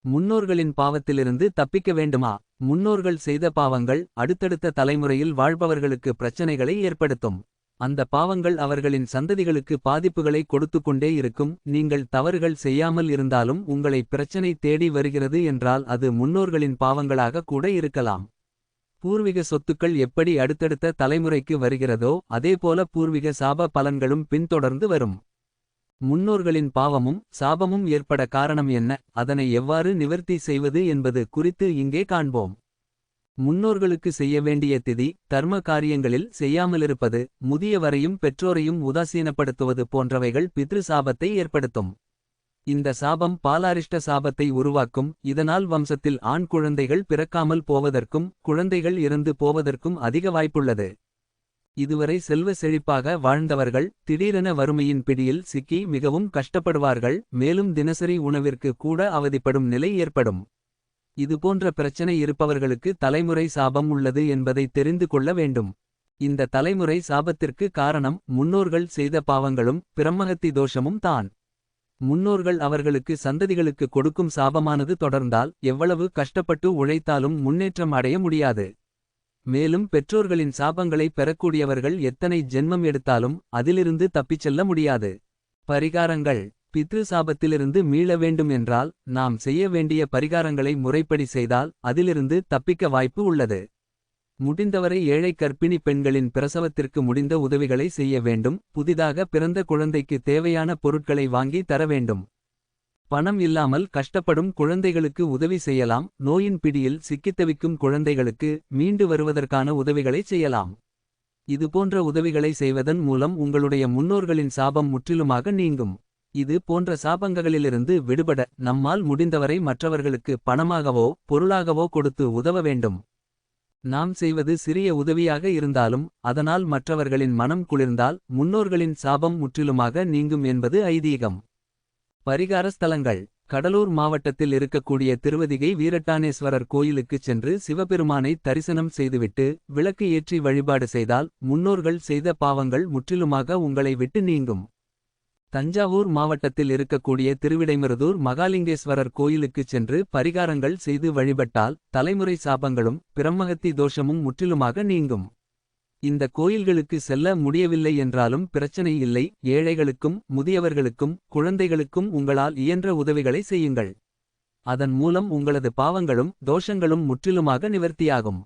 முன்னோர்களின் பாவத்திலிருந்து தப்பிக்க வேண்டுமா? முன்னோர்கள் செய்த பாவங்கள் அடுத்தடுத்த தலைமுறையில் வாழ்பவர்களுக்கு பிரச்சனைகளை ஏற்படுத்தும். அந்த பாவங்கள் அவர்களின் சந்ததிகளுக்கு பாதிப்புகளை கொடுத்துக்கொண்டே இருக்கும். நீங்கள் தவறுகள் செய்யாமல் இருந்தாலும் உங்களை பிரச்சனை தேடி வருகிறது என்றால் அது முன்னோர்களின் பாவங்களாக கூட இருக்கலாம். பூர்வீக சொத்துக்கள் எப்படி அடுத்தடுத்த தலைமுறைக்கு வருகிறதோ அதேபோல பூர்வீக சாப பலன்களும் பின்தொடர்ந்து வரும். முன்னோர்களின் பாவமும் சாபமும் ஏற்பட காரணம் என்ன, அதனை எவ்வாறு நிவர்த்தி செய்வது என்பது குறித்து இங்கே காண்போம். முன்னோர்களுக்கு செய்ய வேண்டிய திதி தர்ம காரியங்களில் செய்யாமலிருப்பது, முதியவரையும் பெற்றோரையும் உதாசீனப்படுத்துவது போன்றவைகள் பித்ரு சாபத்தை ஏற்படுத்தும். இந்த சாபம் பாலாரிஷ்ட சாபத்தை உருவாக்கும். இதனால் வம்சத்தில் ஆண் குழந்தைகள் பிறக்காமல் போவதற்கும் குழந்தைகள் இறந்து போவதற்கும் அதிக வாய்ப்புள்ளது. இதுவரை செல்வ செழிப்பாக வாழ்ந்தவர்கள் திடீரென வறுமையின் பிடியில் சிக்கி மிகவும் கஷ்டப்படுவார்கள். மேலும் தினசரி உணவிற்கு கூட அவதிப்படும் நிலை ஏற்படும். இதுபோன்ற பிரச்சனை இருப்பவர்களுக்கு தலைமுறை சாபம் உள்ளது என்பதை தெரிந்து கொள்ள வேண்டும். இந்த தலைமுறை சாபத்திற்கு காரணம் முன்னோர்கள் செய்த பாவங்களும் பிரம்மஹத்தி தோஷமும் தான். முன்னோர்கள் அவர்களுக்கு சந்ததிகளுக்கு கொடுக்கும் சாபமானது தொடர்ந்தால் எவ்வளவு கஷ்டப்பட்டு உழைத்தாலும் முன்னேற்றம் அடைய முடியாது. மேலும் பெற்றோர்களின் சாபங்களை பெறக்கூடியவர்கள் எத்தனை ஜென்மம் எடுத்தாலும் அதிலிருந்து தப்பிச் செல்ல முடியாது. பரிகாரங்கள். பித்ரு சாபத்திலிருந்து மீள வேண்டும் என்றால் நாம் செய்ய வேண்டிய பரிகாரங்களை முறைப்படி செய்தால் அதிலிருந்து தப்பிக்க வாய்ப்பு உள்ளது. முடிந்தவரை ஏழை கர்ப்பிணி பெண்களின் பிரசவத்திற்கு முடிந்த உதவிகளை செய்ய வேண்டும். புதிதாக பிறந்த குழந்தைக்கு தேவையான பொருட்களை வாங்கி தர வேண்டும். பணம் இல்லாமல் கஷ்டப்படும் குழந்தைகளுக்கு உதவி செய்யலாம். நோயின் பிடியில் சிக்கித்தவிக்கும் குழந்தைகளுக்கு மீண்டு வருவதற்கான உதவிகளை செய்யலாம். இதுபோன்ற உதவிகளை செய்வதன் மூலம் உங்களுடைய முன்னோர்களின் சாபம் முற்றிலுமாக நீங்கும். இது போன்ற சாபங்களிலிருந்து விடுபட நம்மால் முடிந்தவரை மற்றவர்களுக்கு பணமாகவோ பொருளாகவோ கொடுத்து உதவ வேண்டும். நாம் செய்வது சிறிய உதவியாக இருந்தாலும் அதனால் மற்றவர்களின் மனம் குளிர்ந்தால் முன்னோர்களின் சாபம் முற்றிலுமாக நீங்கும் என்பது ஐதீகம். பரிகார ஸ்தலங்கள். கடலூர் மாவட்டத்தில் இருக்கக்கூடிய திருவதிகை வீரட்டானேஸ்வரர் கோயிலுக்குச் சென்று சிவபெருமானை தரிசனம் செய்துவிட்டு விளக்கு ஏற்றி வழிபாடு செய்தால் முன்னோர்கள் செய்த பாவங்கள் முற்றிலுமாக உங்களை விட்டு நீங்கும். தஞ்சாவூர் மாவட்டத்தில் இருக்கக்கூடிய திருவிடைமருதூர் மகாலிங்கேஸ்வரர் கோயிலுக்குச் சென்று பரிகாரங்கள் செய்து வழிபட்டால் தலைமுறை சாபங்களும் பிரம்மஹத்தி தோஷமும் முற்றிலுமாக நீங்கும். இந்த கோயில்களுக்கு செல்ல முடியவில்லை என்றாலும் பிரச்சனை இல்லை. ஏழைகளுக்கும் முதியவர்களுக்கும் குழந்தைகளுக்கும் உங்களால் இயன்ற உதவிகளை செய்யுங்கள். அதன் மூலம் உங்களது பாவங்களும் தோஷங்களும் முற்றிலுமாக நிவர்த்தியாகும்.